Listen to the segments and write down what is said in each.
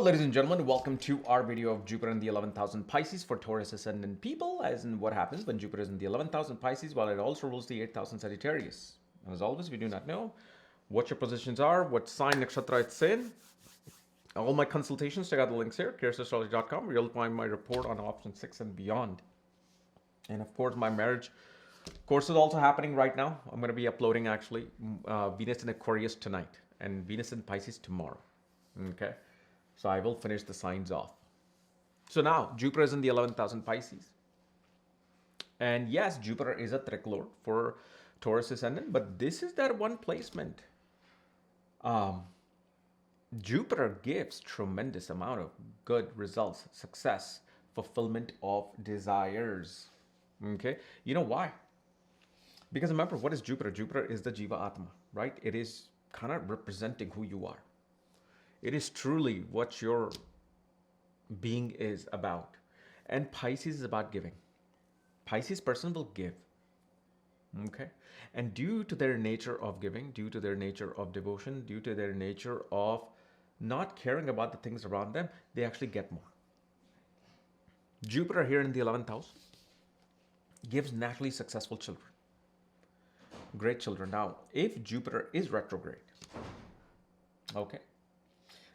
ladies and gentlemen, welcome to our video of Jupiter in the 11th house in Pisces for Taurus ascendant people, as in what happens when Jupiter is in the 11th house in Pisces, while it also rules the 8th house in Sagittarius. As always, we do not know what your positions are, what sign nakshatra it's in. All my consultations, check out the links here, astrology.com, where you'll find my report on option 6 and beyond. And of course, my marriage course is also happening right now. I'm going to be uploading actually Venus in Aquarius tonight and Venus in Pisces tomorrow. Okay. So I will finish the signs off. So now Jupiter is in the 11th house in Pisces. And yes, Jupiter is a trick lord for Taurus ascendant, but this is that one placement. Jupiter gives tremendous amount of good results, success, fulfillment of desires. Okay. You know why? Because remember, what is Jupiter? Jupiter is the Jiva Atma, right? It is kind of representing who you are. It is truly what your being is about. And Pisces is about giving. Pisces person will give. Okay. And due to their nature of giving, due to their nature of devotion, due to their nature of not caring about the things around them, they actually get more. Jupiter here in the 11th house gives naturally successful children. Great children. Now, if Jupiter is retrograde, okay,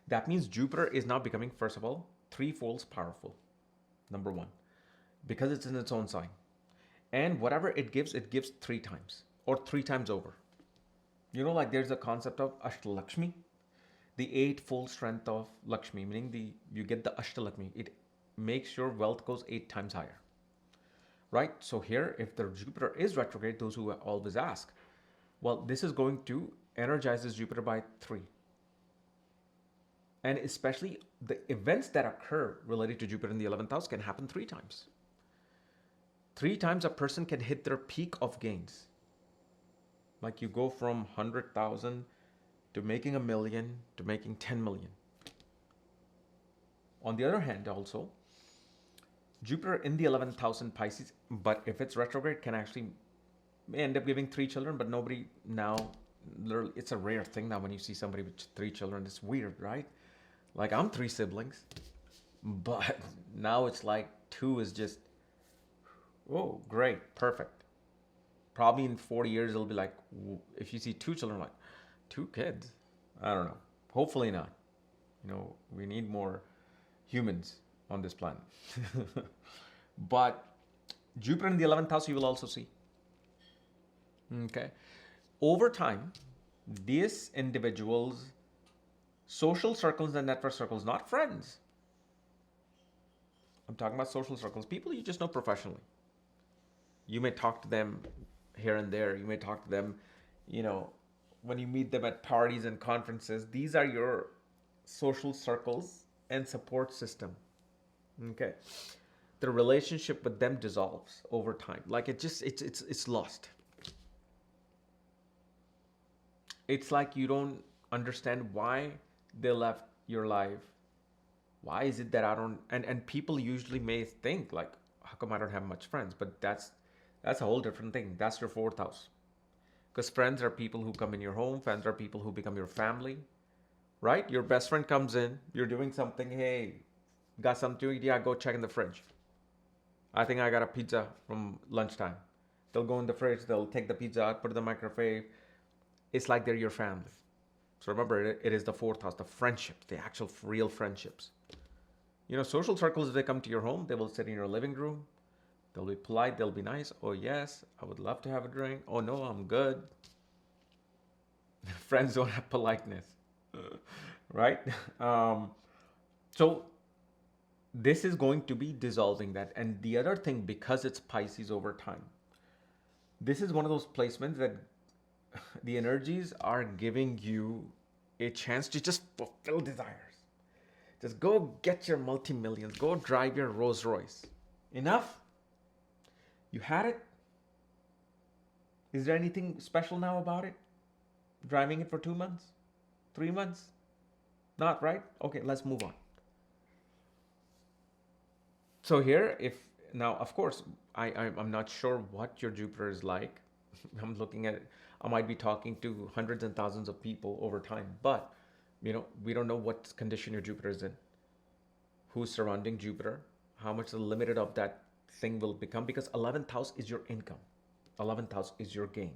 that means Jupiter is now becoming, first of all, threefold powerful. Number one, because it's in its own sign. And whatever it gives three times or three times over. You know, like there's a concept of Ashtalakshmi, the eightfold strength of Lakshmi, meaning you get the Ashtalakshmi. It makes your wealth goes 8 times higher. Right? So here, if the Jupiter is retrograde, those who always ask, well, this is going to energize this Jupiter by 3. And especially the events that occur related to Jupiter in the 11th house can happen 3 times. 3 times a person can hit their peak of gains. Like you go from 100,000 to making 1 million to making 10 million. On the other hand, also, Jupiter in the 11th house in Pisces, but if it's retrograde, can actually end up giving 3 children, but nobody now, it's a rare thing now when you see somebody with 3 children. It's weird, right? Like I'm 3 siblings, but now it's like 2 is just, oh, great, perfect. Probably in 40 years, it'll be like, if you see 2 children, like 2 kids, I don't know. Hopefully not. You know, we need more humans on this planet. But Jupiter in the 11th house, you will also see. Okay. Over time, these individuals, social circles and network circles, not friends. I'm talking about social circles, people you just know professionally. You may talk to them here and there. You may talk to them, you know, when you meet them at parties and conferences. These are your social circles and support system. Okay. The relationship with them dissolves over time. Like it's lost. It's like you don't understand why they left your life. Why is it that I don't, and people usually may think like, how come I don't have much friends? But that's a whole different thing. That's your 4th house. Because friends are people who come in your home. Friends are people who become your family, right? Your best friend comes in, you're doing something. Hey, got something to eat? Yeah, go check in the fridge. I think I got a pizza from lunchtime. They'll go in the fridge, they'll take the pizza out, put it in the microwave. It's like they're your family. So remember, it is the 4th house, the friendships, the actual real friendships. You know, social circles, if they come to your home, they will sit in your living room. They'll be polite, they'll be nice. Oh yes, I would love to have a drink. Oh no, I'm good. Friends don't have politeness, right? So this is going to be dissolving that. And the other thing, because it's Pisces over time, this is one of those placements that the energies are giving you a chance to just fulfill desires. Just go get your multi-millions. Go drive your Rolls Royce. Enough? You had it? Is there anything special now about it? Driving it for 2 months? 3 months? Not, right? Okay, let's move on. So here, now, of course, I'm not sure what your Jupiter is like. I'm looking at it. I might be talking to hundreds and thousands of people over time, but we don't know what condition your Jupiter is in. who's surrounding Jupiter, how much the limited of that thing will become, because 11th house is your income. 11th house is your gain.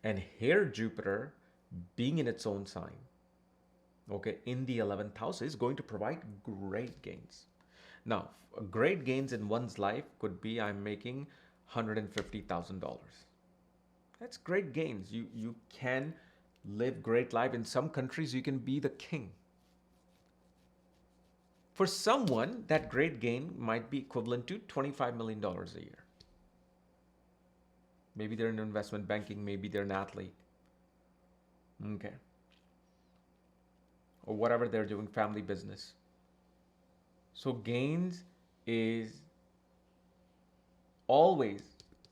And here Jupiter, being in its own sign, okay, in the 11th house, is going to provide great gains. Now, great gains in one's life could be, I'm making $150,000. That's great gains. You can live great life. In some countries, you can be the king. For someone, that great gain might be equivalent to $25 million a year. Maybe they're in investment banking, maybe they're an athlete. Okay. Or whatever they're doing, family business. So gains is always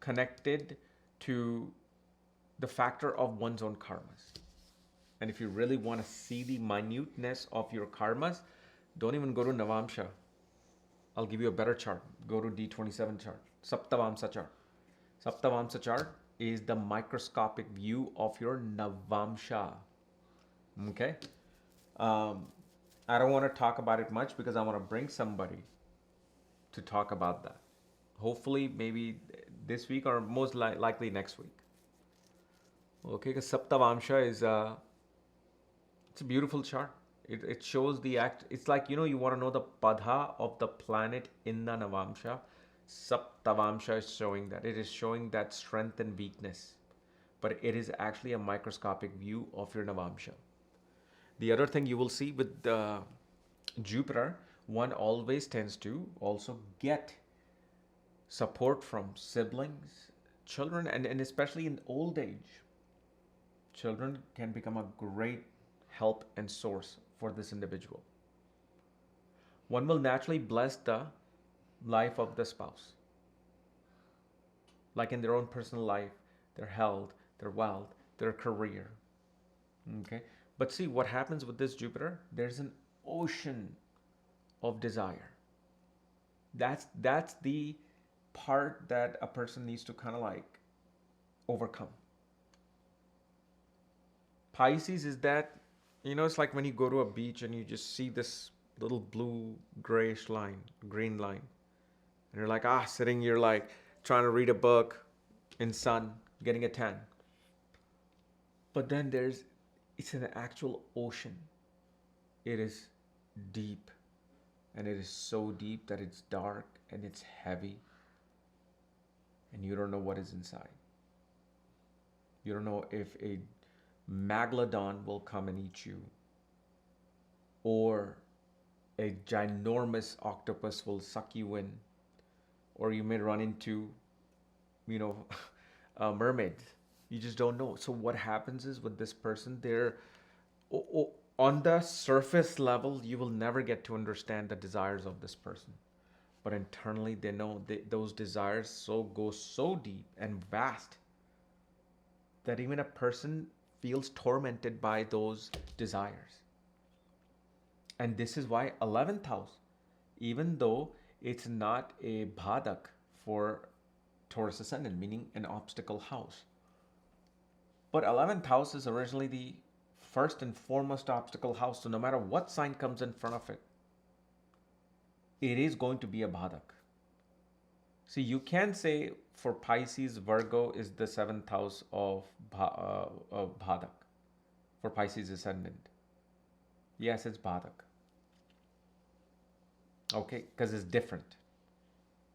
connected to the factor of one's own karmas. And if you really want to see the minuteness of your karmas, don't even go to Navamsha. I'll give you a better chart. Go to D27 chart, Saptavamsa chart. Saptavamsa chart is the microscopic view of your Navamsha. Okay? I don't want to talk about it much because I want to bring somebody to talk about that. Hopefully, maybe this week or most likely next week. Okay, because Saptavamsha is it's a beautiful chart. It shows the act. It's like, you want to know the padha of the planet in the Navamsha. Saptavamsha is showing that. It is showing that strength and weakness. But it is actually a microscopic view of your Navamsha. The other thing you will see with Jupiter, one always tends to also get support from siblings, children, and especially in old age. Children can become a great help and source for this individual. One will naturally bless the life of the spouse, like in their own personal life, their health, their wealth, their career. Okay? But see, what happens with this Jupiter, there's an ocean of desire. That's the part that a person needs to kind of like overcome. Pisces is that, it's like when you go to a beach and you just see this little blue grayish line, green line. And you're like, sitting, you're like trying to read a book in sun, getting a tan. But then it's an actual ocean. It is deep. And it is so deep that it's dark and it's heavy. And you don't know what is inside. You don't know if a megalodon will come and eat you, or a ginormous octopus will suck you in, or you may run into, a mermaid. You just don't know. So what happens is with this person, they're on the surface level, you will never get to understand the desires of this person. But internally, they know those desires go so deep and vast that even a person feels tormented by those desires. And this is why 11th house, even though it's not a bhadak for Taurus ascendant, meaning an obstacle house, but 11th house is originally the first and foremost obstacle house. So no matter what sign comes in front of it, it is going to be a bhadak. See, you can say for Pisces, Virgo is the 7th house of bhadak. For Pisces ascendant. Yes, it's bhadak. Okay, because it's different.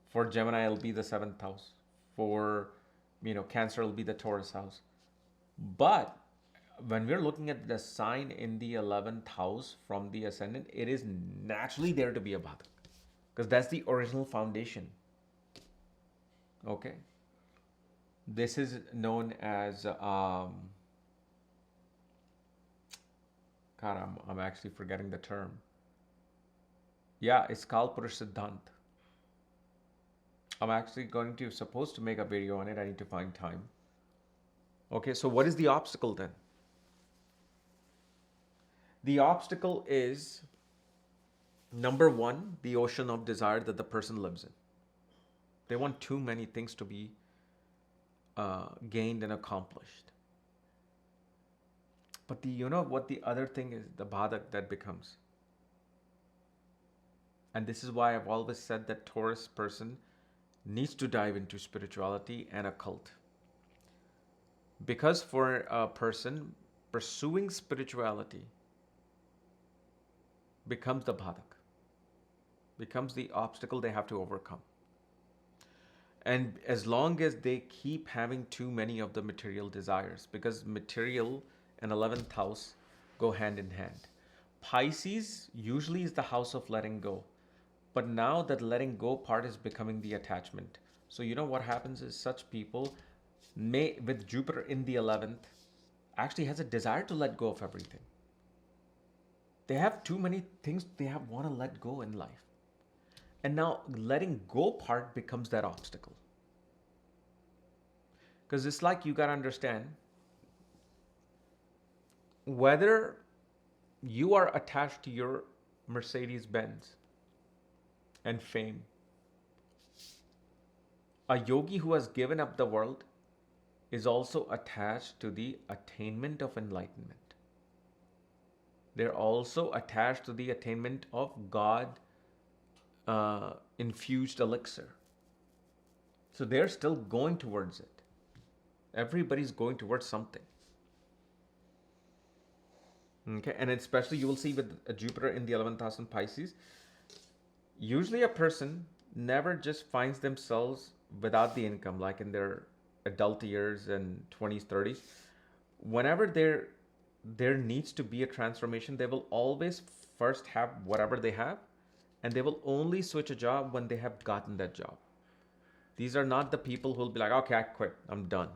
For Gemini, it'll be the 7th house. For, Cancer, it'll be the Taurus house. But when we're looking at the sign in the 11th house from the ascendant, it is naturally there to be a bhadak. Because that's the original foundation. Okay. This is known as, God, I'm actually forgetting the term. Yeah, it's Kalpurush Siddhant. I'm actually supposed to make a video on it. I need to find time. Okay, so what is the obstacle then? The obstacle is, number one, the ocean of desire that the person lives in. They want too many things to be gained and accomplished. But what the other thing is, the bhadak that becomes. And this is why I've always said that Taurus person needs to dive into spirituality and occult. Because for a person, pursuing spirituality becomes the badak, becomes the obstacle they have to overcome. And as long as they keep having too many of the material desires, because material and 11th house go hand in hand. Pisces usually is the house of letting go. But now that letting go part is becoming the attachment. So you know what happens is such people may, with Jupiter in the 11th, actually has a desire to let go of everything. They have too many things they want to let go in life. And now letting go part becomes that obstacle. Because it's like you got to understand whether you are attached to your Mercedes Benz and fame. A yogi who has given up the world is also attached to the attainment of enlightenment. They're also attached to the attainment of God infused elixir. So they're still going towards it. Everybody's going towards something. Okay, and especially you will see with Jupiter in the 11th house in Pisces, usually a person never just finds themselves without the income, like in their adult years and 20s, 30s. Whenever there needs to be a transformation, they will always first have whatever they have, and they will only switch a job when they have gotten that job. These are not the people who will be like, okay, I quit, I'm done.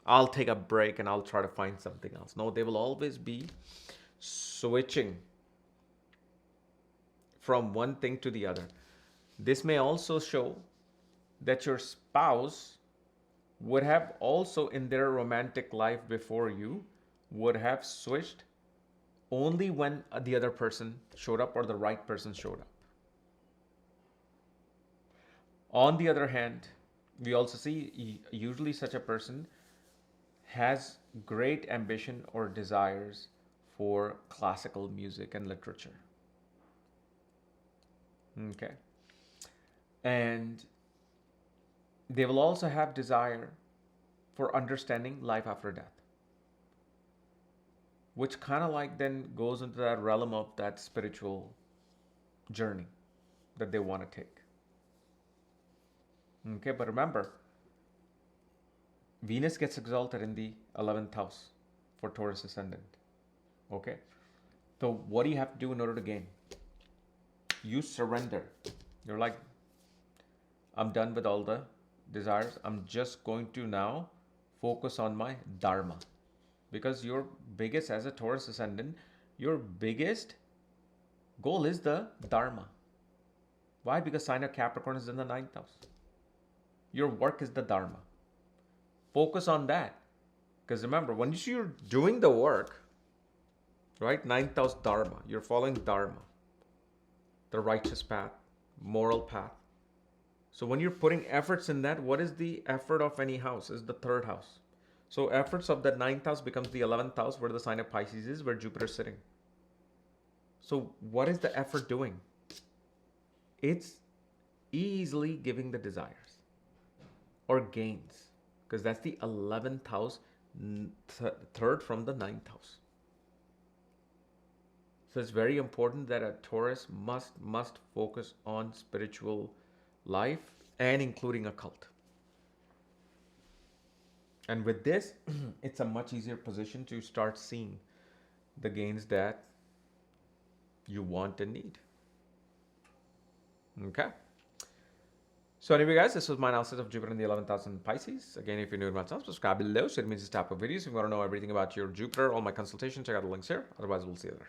I'll take a break and I'll try to find something else. No, they will always be switching from one thing to the other. This may also show that your spouse would have also in their romantic life before you would have switched only when the other person showed up or the right person showed up. On the other hand, we also see usually such a person has great ambition or desires for classical music and literature. Okay. And they will also have desire for understanding life after death, which kind of like then goes into that realm of that spiritual journey that they want to take. Okay, but remember, Venus gets exalted in the 11th house for Taurus ascendant. Okay, so what do you have to do in order to gain? You surrender. You're like, I'm done with all the desires. I'm just going to now focus on my dharma. Because your biggest, as a Taurus ascendant, your biggest goal is the dharma. Why? Because sign of Capricorn is in the 9th house. Your work is the dharma. Focus on that. Because remember, when you're doing the work, right? 9th house dharma. You're following dharma. The righteous path, moral path. So when you're putting efforts in that, what is the effort of any house? Is the 3rd house. So efforts of that 9th house becomes the 11th house, where the sign of Pisces is, where Jupiter is sitting. So what is the effort doing? It's easily giving the desires or gains, because that's the 11th house, 3rd from the 9th house. So it's very important that a Taurus must focus on spiritual life and including occult. And with this, it's a much easier position to start seeing the gains that you want and need. Okay. So anyway, guys, this was my analysis of Jupiter in the 11th house in Pisces. Again, if you're new to my channel, subscribe below. So it means this type of videos. If you want to know everything about your Jupiter, all my consultations, check out the links here. Otherwise, we'll see you there.